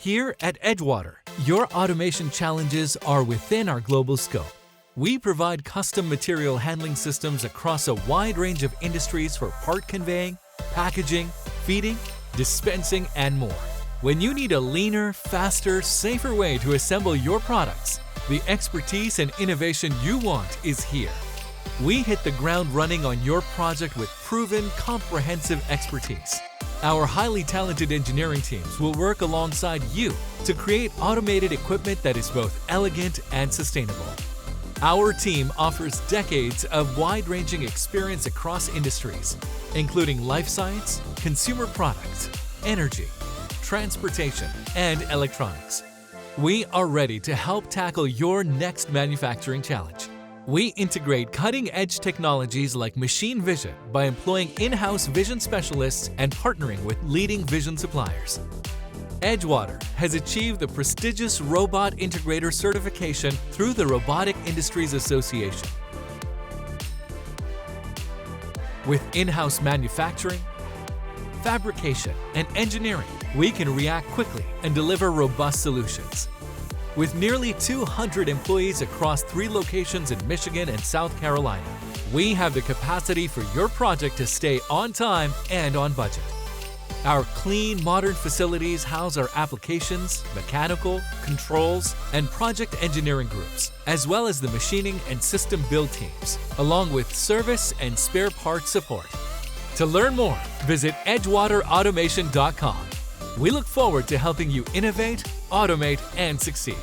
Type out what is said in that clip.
Here at Edgewater, your automation challenges are within our global scope. We provide custom material handling systems across a wide range of industries for part conveying, packaging, feeding, dispensing, and more. When you need a leaner, faster, safer way to assemble your products, the expertise and innovation you want is here. We hit the ground running on your project with proven, comprehensive expertise. Our highly talented engineering teams will work alongside you to create automated equipment that is both elegant and sustainable. Our team offers decades of wide-ranging experience across industries, including life science, consumer products, energy, transportation, and electronics. We are ready to help tackle your next manufacturing challenge. We integrate cutting-edge technologies like machine vision by employing in-house vision specialists and partnering with leading vision suppliers. Edgewater has achieved the prestigious Robot Integrator certification through the Robotic Industries Association. With in-house manufacturing, fabrication, and engineering, we can react quickly and deliver robust solutions. With nearly 200 employees across 3 locations in Michigan and South Carolina, we have the capacity for your project to stay on time and on budget. Our clean, modern facilities house our applications, mechanical, controls, and project engineering groups, as well as the machining and system build teams, along with service and spare parts support. To learn more, visit edgewaterautomation.com. We look forward to helping you innovate, automate, and succeed.